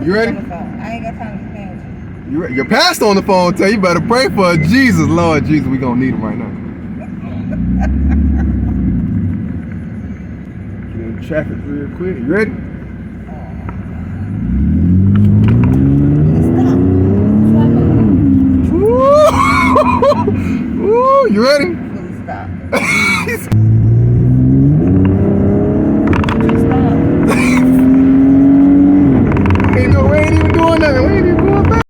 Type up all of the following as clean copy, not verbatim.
You ready? I ain't got time to spend with you. Your pastor on the phone tell you better pray for Jesus. Lord Jesus, we gonna need him right now. Get in traffic real quick. You ready? Ooh, you ready? Please stop. We ain't even doing nothing. We ain't even going back.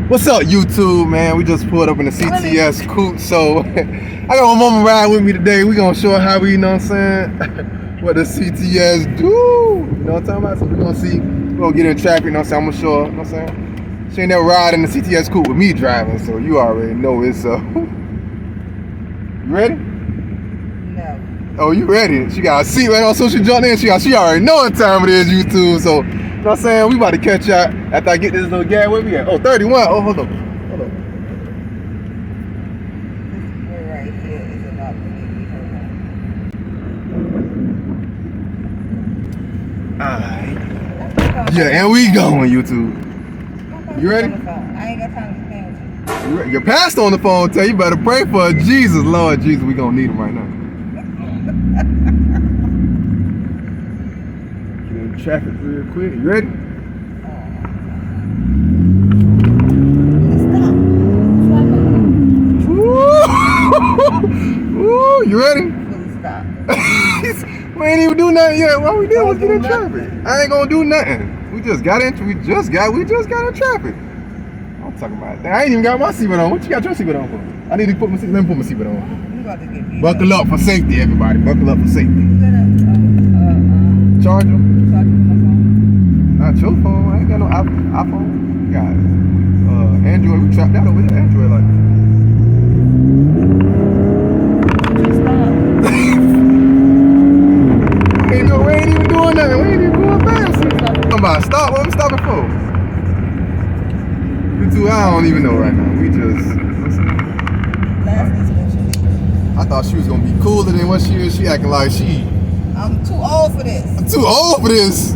What's up, YouTube, man? We just pulled up in the Cts Coupe, so I got my mama ride with me today. We gonna show her how we, you know what I'm saying, what the Cts do. You know what I'm talking about? So we gonna see, we gonna get in traffic, you know what I'm saying? I'm gonna show her, you know what I'm saying? She ain't never ride in the Cts Coupe with me driving, so you already know it's You ready? No. Oh, you ready? She got a seat right on, so she jumped in. She already know what time it is, YouTube. So, you know what I'm saying? We about to catch y'all after I get this little gas. Where we at? Oh, 31. Oh, hold on. Hold on. This right here is about to make me hold on. Alright. Yeah, and we going, YouTube. You ready? I ain't got time to spend with you. Your pastor on the phone tell you better pray for Jesus. Lord Jesus, we gonna need him right now. Get in traffic real quick. You ready? Ooh, you ready? Please stop. We ain't even do nothing yet. What we did was get in traffic. I ain't gonna do nothing. We just got in traffic. I'm talking about that. I ain't even got my seatbelt on. What you got your seatbelt on for? I need to put my seatbelt. Let me put my seatbelt on. You about to get beat Buckle up for safety, everybody. Buckle up for safety. You got Charger? charger for my phone? Not your phone. I ain't got no iPhone. Got Android. We trapped out over here. Android like. We ain't even doing nothing. We ain't even going fast. I'm about to stop. What we stopping for? You two, I don't even know right now. We just. I thought she was gonna be cooler than what she is. She acting like she. I'm too old for this. I'm too old for this.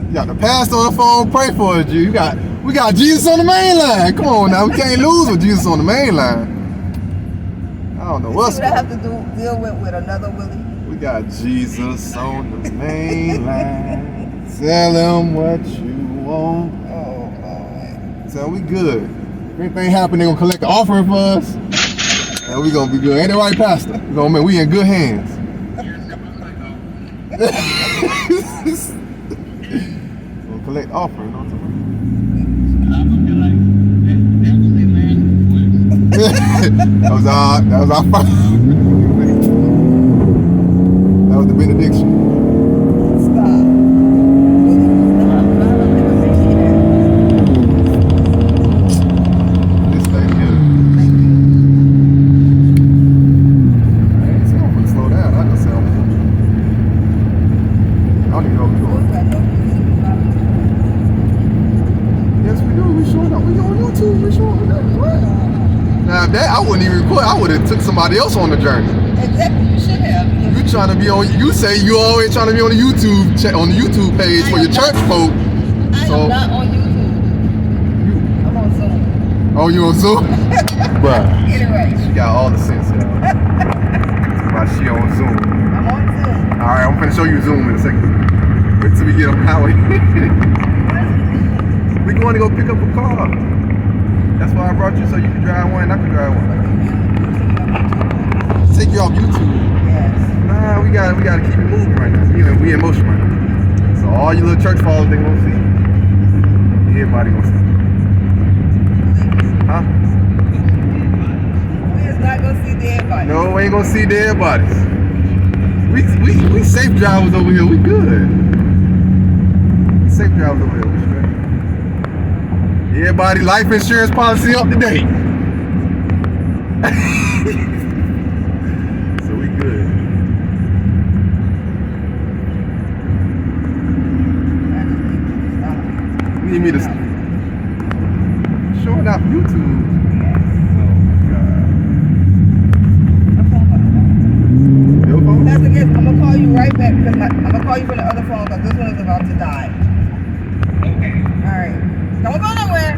You got the pastor on the phone. Pray for us, G. We got Jesus on the main line. Come on now. We can't lose with Jesus on the main line. I don't know what's. What I have to deal with another Willie. We got Jesus on the main line. Tell him what you want. Oh, Lord. So we good. If anything happen, they gonna collect the offering for us. And we gonna be good. Ain't that right, Pastor? We in good hands. We'll collect offering. That was our first. That was the benediction. Stop. This thing here. I ain't saying I'm gonna slow down. I just said I'm gonna. I don't even know what we're doing. Yes, we do. We showing up. We on YouTube. We showing up. What? Now that I wouldn't even record. I would have took somebody else on the journey. Exactly. You should have. You trying to be on? You say you always trying to be on the YouTube page for your church folk. I am not on YouTube. I'm on Zoom. Oh, you on Zoom? Bruh. Get it right. She got all the sense, y'all. She on Zoom. I'm on Zoom. All right, I'm finna show you Zoom in a second. Wait till we get on the highway. We going to go pick up a car. That's why I brought you, so you can drive one and I can drive one. Take you off YouTube. Yes. Nah, we gotta keep it moving right now. We in motion right now. So all you little church followers, they gonna see. Everybody gonna see. Huh? We is not gonna see dead bodies. No, we ain't gonna see dead bodies. We safe drivers over here. We good. We safe drivers over here. We straight. Everybody life insurance policy up to date. So we good. You need me to showing off YouTube. Oh my God. call you from the other phone because this one is about to die. Alright. Don't go nowhere.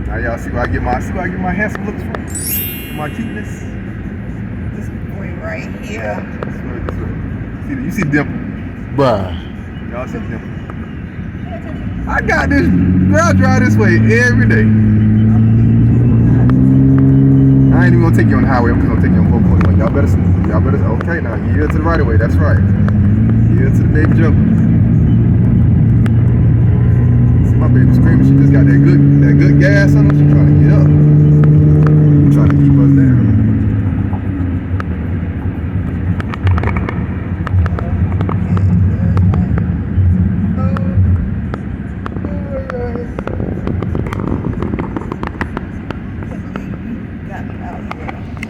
Now y'all see where I get my handsome looks from? My cuteness. This boy right here. Yeah. This way. You see the dimple? Bruh. Y'all see the dimple? I got this. Girl, I drive this way every day. I ain't even gonna take you on the highway. I'm just gonna take you on 441. Y'all better. Okay, now yield to the right of way. That's right. Yield to the baby Joe. See my baby screaming. She just got that good gas on her. She trying to get up. Trying to keep us down.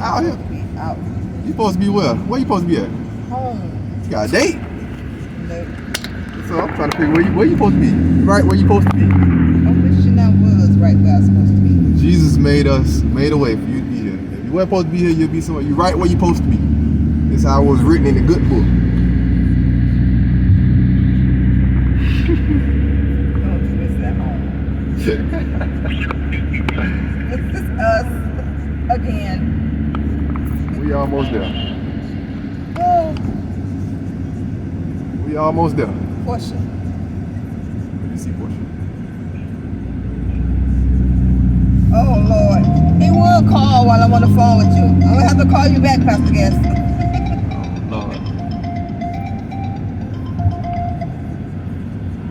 Out here. You supposed to be where? Where you supposed to be at? Home. You got a date? Nope. So I'm trying to figure where you supposed to be. Right where you supposed to be. I'm wishing I was right where I was supposed to be. Jesus made a way for you to be here. If you weren't supposed to be here, you'll be somewhere. You're right where you're supposed to be. It's how it was written in the good book. Don't you miss that home? This is us again. We almost there. Oh, We almost there. Portia. Let me see Portia. Oh Lord, he will call while I'm on the phone with you. I'm gonna have to call you back, Pastor Guest. Lord.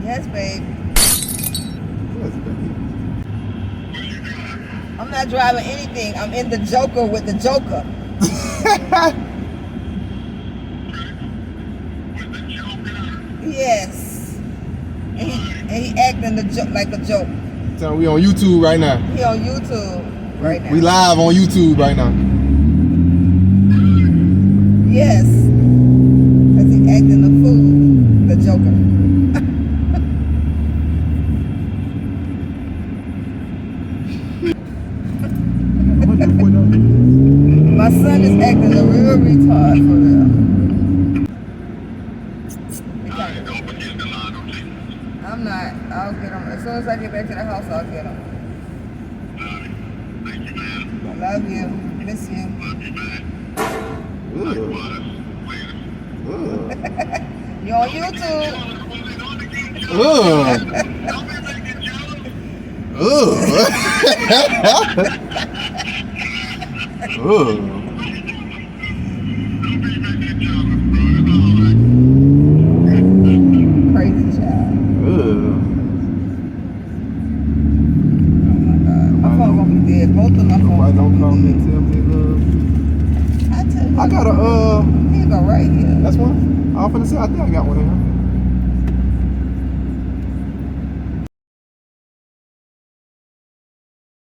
Yes, babe. Where's it, baby? I'm not driving anything. I'm in the Joker with the Joker. Yes. And he acting like a joke. So we on YouTube right now. He on YouTube right now. We live on YouTube right now. Yes. Because he acting a fool. The Joker. My son is acting a real retard for real. I'm not. I'll get him. As soon as I get back to the house, I'll get him. I love you. Miss you. You on YouTube? Crazy child. Oh my God. My phone gonna be dead. Both of my phones. Nobody don't call me and tell me I tell you. I got a Here you go right here. That's one? I was finna say I think I got one in here.